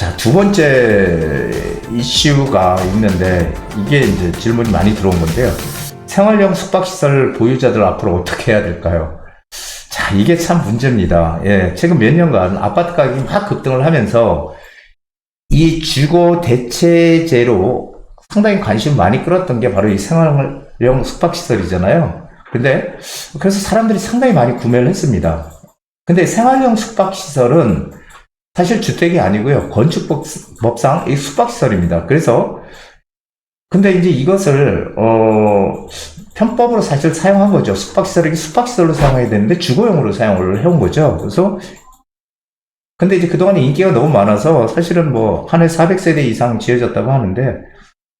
자, 두 번째 이슈가 있는데, 이게 이제 질문이 많이 들어온 건데요. 생활형 숙박시설 보유자들 앞으로 어떻게 해야 될까요? 자, 이게 참 문제입니다. 예, 최근 몇 년간 아파트 가격이 막 급등을 하면서 이 주거 대체제로 상당히 관심 많이 끌었던 게 바로 이 생활형 숙박시설이잖아요. 근데 그래서 사람들이 상당히 많이 구매를 했습니다. 근데 생활형 숙박시설은 사실 주택이 아니고요. 건축법상 이 숙박시설입니다. 그래서 근데 이제 이것을 편법으로 사실 사용한 거죠. 숙박시설이 숙박시설로 사용해야 되는데 주거용으로 사용을 해온 거죠. 그래서 근데 이제 그동안 인기가 너무 많아서 사실은 뭐 한 해 400세대 이상 지어졌다고 하는데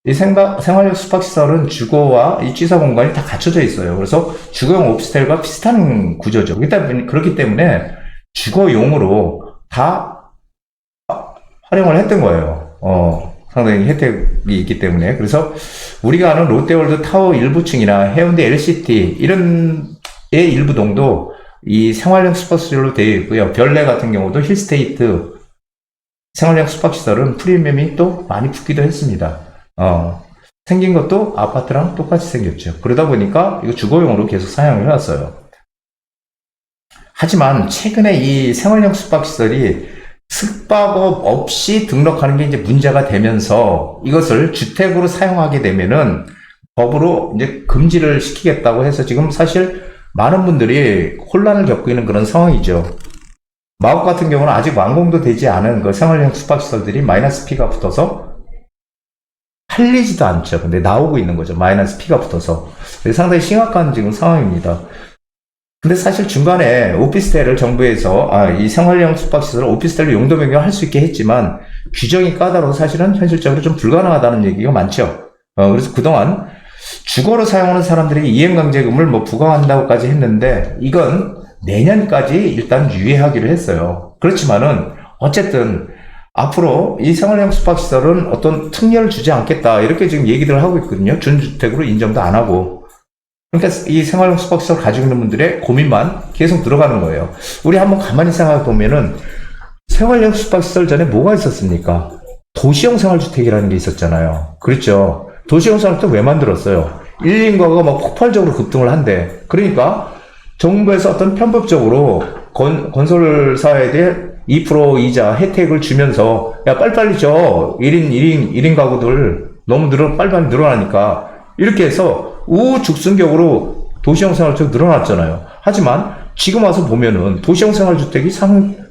이 생활형 숙박시설은 주거와 이 취사 공간이 다 갖춰져 있어요. 그래서 주거용 오피스텔과 비슷한 구조죠. 그렇기 때문에 주거용으로 다 활용을 했던 거예요. 상당히 혜택이 있기 때문에. 그래서 우리가 아는 롯데월드 타워 일부층이나 해운대 LCT 이런 의 일부 동도 이 생활형 숙박시설로 되어 있고요. 별내 같은 경우도 힐스테이트 생활형 숙박시설은 프리미엄이 또 많이 붙기도 했습니다. 생긴 것도 아파트랑 똑같이 생겼죠. 그러다 보니까 이거 주거용으로 계속 사용을 해왔어요. 하지만 최근에 이 생활형 숙박시설이 숙박업 없이 등록하는 게 이제 문제가 되면서 이것을 주택으로 사용하게 되면은 법으로 이제 금지를 시키겠다고 해서 지금 사실 많은 분들이 혼란을 겪고 있는 그런 상황이죠. 마곡 같은 경우는 아직 완공도 되지 않은 그 생활형 숙박시설들이 마이너스 P가 붙어서 팔리지도 않죠. 근데 나오고 있는 거죠. 마이너스 P가 붙어서. 상당히 심각한 지금 상황입니다. 근데 사실 중간에 오피스텔을 정부에서 이 생활형 숙박시설을 오피스텔로 용도 변경할 수 있게 했지만 규정이 까다로워 사실은 현실적으로 좀 불가능하다는 얘기가 많죠. 그래서 그동안 주거로 사용하는 사람들에게 이행강제금을 뭐 부과한다고까지 했는데 이건 내년까지 일단 유예하기로 했어요. 그렇지만은 어쨌든 앞으로 이 생활형 숙박시설은 어떤 특례를 주지 않겠다 이렇게 지금 얘기들을 하고 있거든요. 준주택으로 인정도 안 하고. 그러니까 이 생활형 숙박시설 가지고 있는 분들의 고민만 계속 들어가는 거예요. 우리 한번 가만히 생각해 보면은 생활형 숙박시설 전에 뭐가 있었습니까? 도시형 생활주택이라는 게 있었잖아요. 그렇죠. 도시형 생활주택 왜 만들었어요? 1, 2인가가 막 폭발적으로 급등을 한대. 그러니까 정부에서 어떤 편법적으로 건설사에 2% 이자 혜택을 주면서 야 빨리빨리 줘. 1인 가구들 너무 빨리빨리 늘어나니까 이렇게 해서 우죽순격으로 도시형 생활주택이 늘어났잖아요. 하지만 지금 와서 보면은 도시형 생활주택이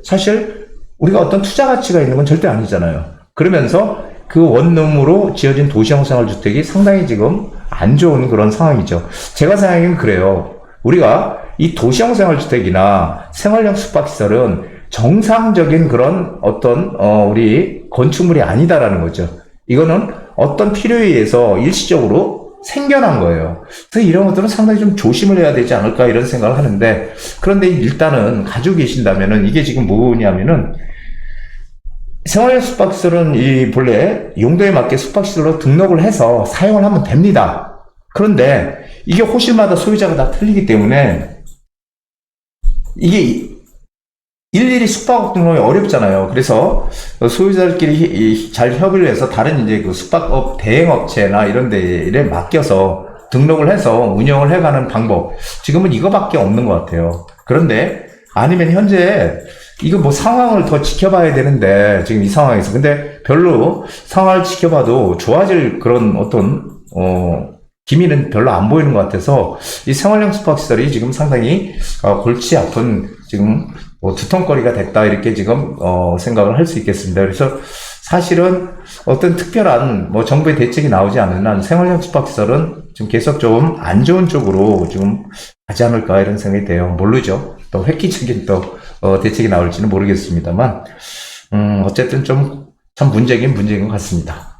사실 우리가 어떤 투자 가치가 있는 건 절대 아니잖아요. 그러면서 그 원룸으로 지어진 도시형 생활주택이 상당히 지금 안 좋은 그런 상황이죠. 제가 생각하기엔 그래요. 우리가 이 도시형 생활주택이나 생활형 숙박시설은 정상적인 그런 어떤 우리 건축물이 아니다라는 거죠. 이거는 어떤 필요에 의해서 일시적으로 생겨난 거예요. 그래서 이런 것들은 상당히 좀 조심을 해야 되지 않을까 이런 생각을 하는데 그런데 일단은 가지고 계신다면은 이게 지금 뭐냐면은 생활형 숙박시설은 이 본래 용도에 맞게 숙박시설로 등록을 해서 사용을 하면 됩니다. 그런데 이게 호실마다 소유자가 다 틀리기 때문에 이게 일일이 숙박업 등록이 어렵잖아요. 그래서 소유자들끼리 잘 협의를 해서 다른 이제 그 숙박업 대행업체나 이런 데에 맡겨서 등록을 해서 운영을 해가는 방법. 지금은 이거밖에 없는 것 같아요. 그런데 아니면 현재 이거 뭐 상황을 더 지켜봐야 되는데 지금 이 상황에서 근데 별로 상황을 지켜봐도 좋아질 그런 어떤 기미는 별로 안 보이는 것 같아서 이 생활형 숙박시설이 지금 상당히 골치 아픈 지금 두통거리가 됐다 이렇게 지금 생각을 할 수 있겠습니다. 그래서 사실은 어떤 특별한 정부의 대책이 나오지 않는 한 생활형 숙박시설은 지금 계속 좀 안 좋은 쪽으로 지금 가지 않을까 이런 생각이 돼요. 모르죠. 또 획기적인 또 대책이 나올지는 모르겠습니다만 어쨌든 좀 참 문제긴 것 같습니다.